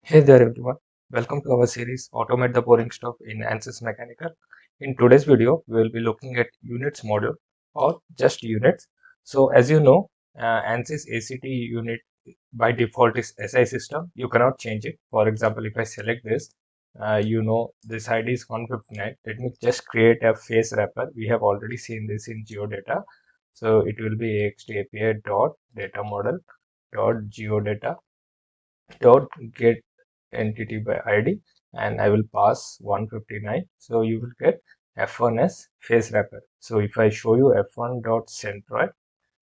Hey there everyone, welcome to our series Automate the Boring Stuff in Ansys Mechanical. In today's video, we will be looking at units module or just units. So as you know, Ansys ACT unit by default is SI system. You cannot change it. For example, if I select this, this ID is 159. Let me just create a face wrapper. We have already seen this in geodata. So it will be AXT dot data model dot geodata dot get entity by ID, and I will pass 159. So you will get F1 as face wrapper. So if I show you F1.centroid,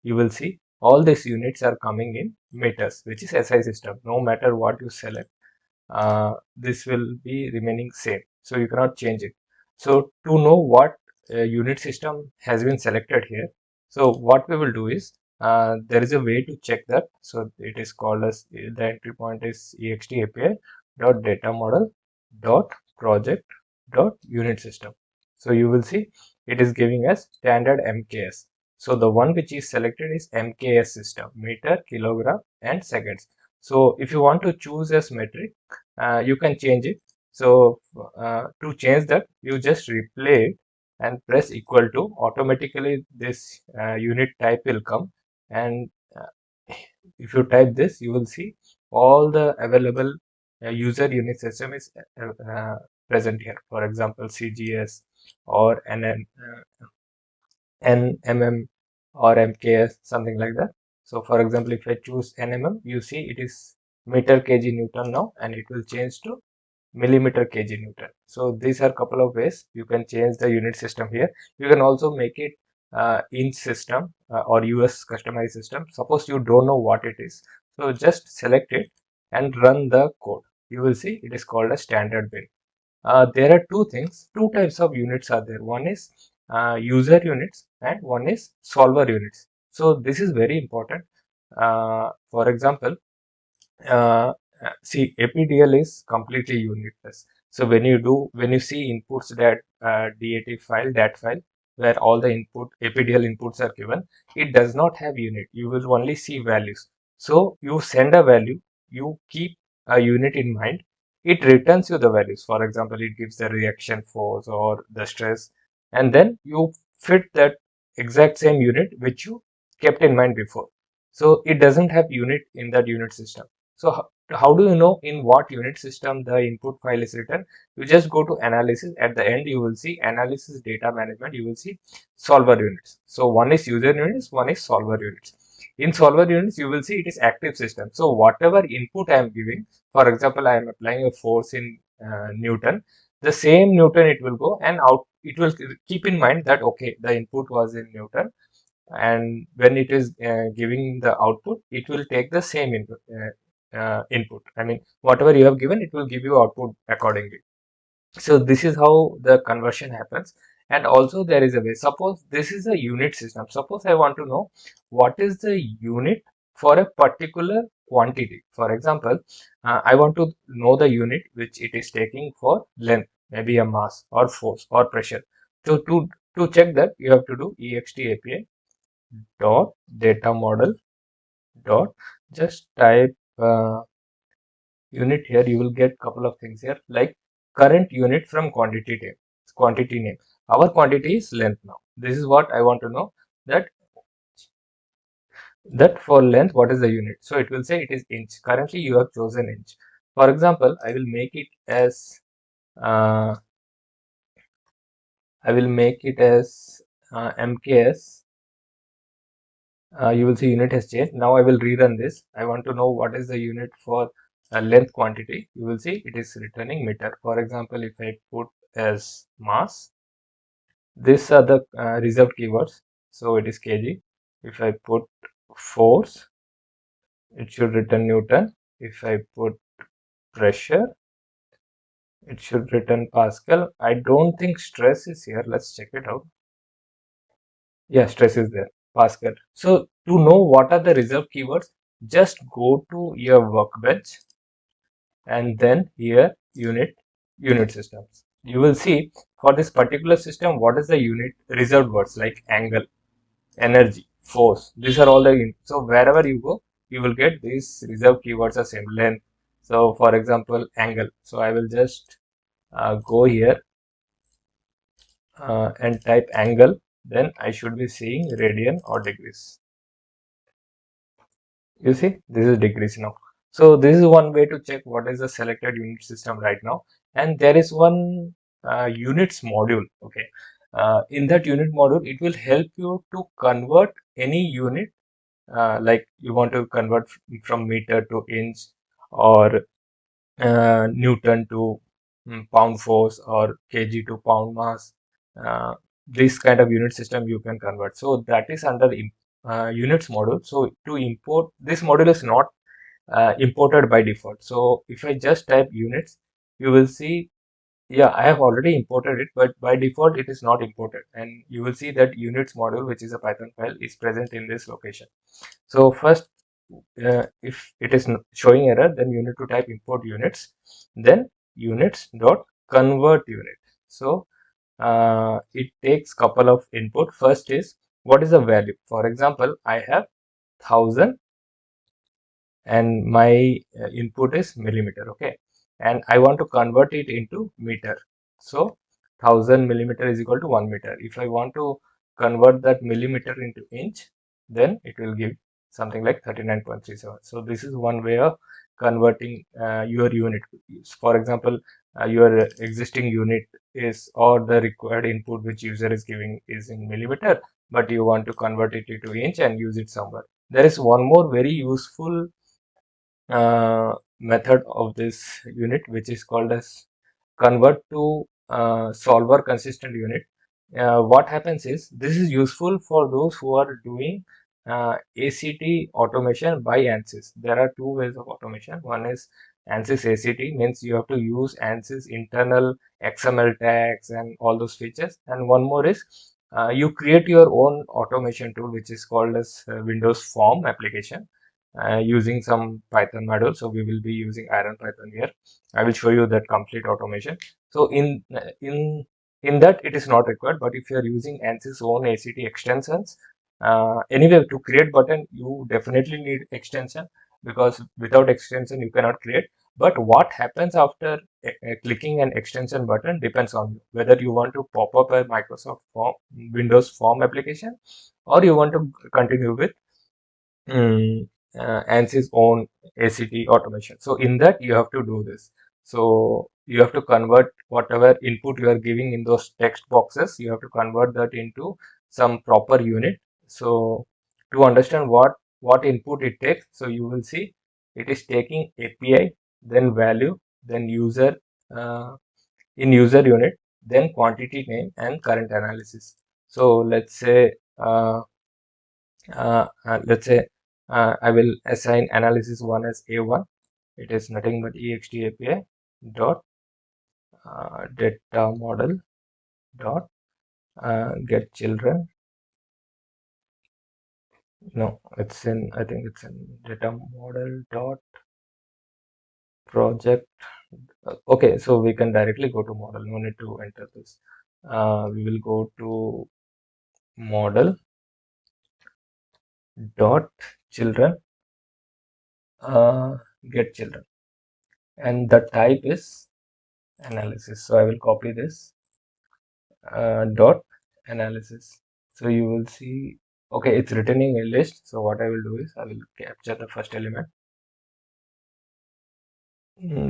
you will see all these units are coming in meters, which is SI system. No matter what you select, this will be remaining same. So you cannot change it. So to know what unit system has been selected here, so what we will do is there is a way to check that. So it is called as the entry point is ext API dot data model dot project dot unit system. So you will see it is giving us standard MKS. So the one which is selected is MKS system, meter, kilogram, and seconds. So if you want to choose as metric, you can change it. So to change that, you just replay it and press equal to. Automatically this unit type will come, and if you type this, you will see all the available user unit system is present here. For example, CGS or NMM or MKS, something like that. So for example, if I choose NMM, you see it is meter kg Newton now, and it will change to millimeter kg Newton. So these are a couple of ways you can change the unit system here. You can also make it inch system or US customized system. Suppose you don't know what it is, so just select it and run the code. You will see it is called a standard bin. There are two types of units are there. One is user units and one is solver units. So this is very important. For example, uh, see, APDL is completely unitless. So when you see inputs that dat file where all the APDL inputs are given, it does not have unit. You will only see values. So you send a value, you keep a unit in mind, it returns you the values. For example, it gives the reaction force or the stress, and then you fit that exact same unit which you kept in mind before. So it doesn't have unit in that unit system. So how do you know in what unit system the input file is written? You just go to analysis. At the end, you will see analysis data management. You will see solver units. So one is user units, one is solver units. In solver units, you will see it is active system. So whatever input I am giving, for example, I am applying a force in Newton, the same Newton it will go and out. It will keep in mind that okay, the input was in Newton, and when it is giving the output, it will take the same input. I mean, whatever you have given, it will give you output accordingly. So this is how the conversion happens. And also there is a way. Suppose this is a unit system. Suppose I want to know what is the unit for a particular quantity. For example, I want to know the unit which it is taking for length, maybe a mass or force or pressure. So to check that, you have to do ext API dot data model dot just type unit here. You will get couple of things here like current unit from quantity name. Our quantity is length now. This is what I want to know, that for length what is the unit. So it will say it is inch. Currently you have chosen inch. For example, I will make it as uh, MKS. You will see unit has changed. Now I will rerun this. I want to know what is the unit for length quantity. You will see it is returning meter. For example, if I put as mass, these are the reserved keywords. So it is kg. If I put force, it should return Newton. If I put pressure, it should return Pascal. I don't think stress is here. Let's check it out. Yeah, stress is there, Pascal. So to know what are the reserved keywords, just go to your Workbench and then here unit systems. You will see for this particular system what is the unit reserved words like angle, energy, force. These are all the so wherever you go, you will get these reserved keywords are same, length, So for example, angle. So I will just go here and type angle, then I should be seeing radian or degrees. You see, this is degrees now. So this is one way to check what is the selected unit system right now. And there is one units module. Okay. In that unit module, it will help you to convert any unit, like you want to convert from meter to inch, or Newton to pound force, or kg to pound mass. Uh, this kind of unit system you can convert. So that is under units module. So to import, this module is not imported by default. So if I just type units, you will see, yeah, I have already imported it, but by default it is not imported. And you will see that units module, which is a Python file, is present in this location. So first, if it is showing error, then you need to type import units, then units dot convert unit. So it takes couple of input. First is what is the value. For example, I have 1000 and my input is millimeter. Okay, and I want to convert it into meter. So 1000 millimeter is equal to 1 meter. If I want to convert that millimeter into inch, then it will give something like 39.37. So this is one way of converting your unit. For example, your existing unit is, or the required input which user is giving is in millimeter, but you want to convert it into inch and use it somewhere. There is one more very useful method of this unit, which is called as convert to solver consistent unit. What happens is, this is useful for those who are doing ACT automation by Ansys. There are two ways of automation. One is Ansys ACT, means you have to use Ansys internal XML tags and all those features. And one more is you create your own automation tool, which is called as Windows Form application, using some Python module. So we will be using Iron Python here. I will show you that complete automation. So in that it is not required, but if you are using Ansys own ACT extensions, anyway, to create button you definitely need extension, because without extension you cannot create. But what happens after clicking an extension button depends on you, whether you want to pop up a Microsoft form, Windows Form application, or you want to continue with Ansys own ACT automation. So in that you have to do this. So you have to convert whatever input you are giving in those text boxes. You have to convert that into some proper unit. So to understand what input it takes, so you will see it is taking API, then value, then user, in user unit, then quantity name and current analysis. So let's say I will assign analysis 1 as A1. It is nothing but ext API dot data model dot get children. No, it's in, I think it's in data model dot project. Okay, so we can directly go to model. No need to enter this. We will go to model dot children, get children, and the type is analysis. So I will copy this dot analysis. So you will see, okay, it's returning a list. So what I will do is I will capture the first element.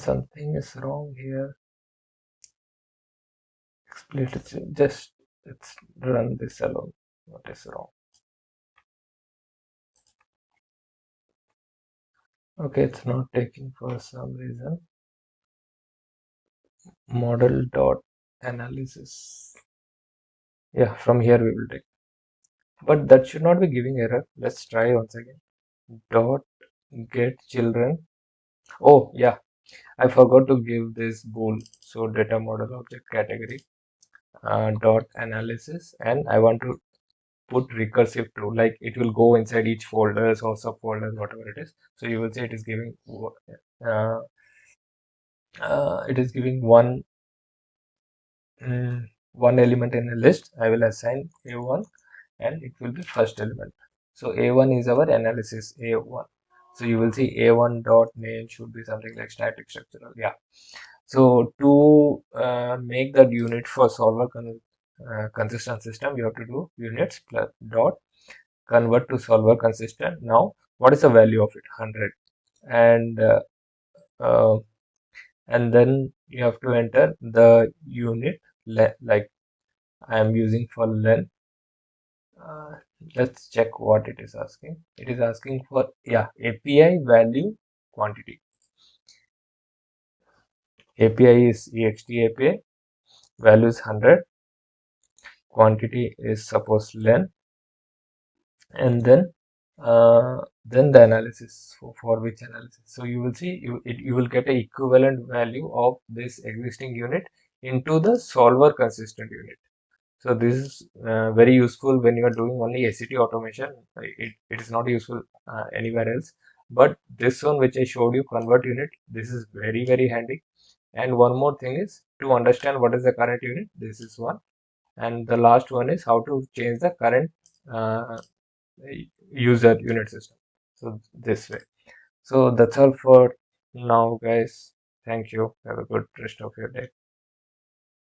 Something is wrong here. Explicit, just let's run this alone. What is wrong? Okay, it's not taking for some reason. Model dot analysis. Yeah, from here we will take. But that should not be giving error. Let's try once again. Dot get children. Oh yeah, I forgot to give this bool. So data model object category dot analysis, and I want to put recursive true, like it will go inside each folders or subfolders, whatever it is. So you will see it is giving uh, one one element in a list. I will assign A1 and it will be first element. So A1 is our analysis A1. So you will see a1 dot name should be something like static structural. Yeah. So to make that unit for solver consistent system, you have to do units plus dot convert to solver consistent. Now, what is the value of it? 100. And uh, and then you have to enter the unit like I am using for len. Uh, let's check what it is asking. It is asking for, yeah, API value quantity. API is ext API, value is 100, quantity is suppose len, and then the analysis for which analysis. So you will see you will get a equivalent value of this existing unit into the solver consistent unit. So this is very useful when you are doing only ACT automation. It is not useful anywhere else. But this one which I showed you, convert unit, this is very, very handy. And one more thing is to understand what is the current unit. This is one. And the last one is how to change the current uh, user unit system. So this way. So that's all for now, guys. Thank you. Have a good rest of your day.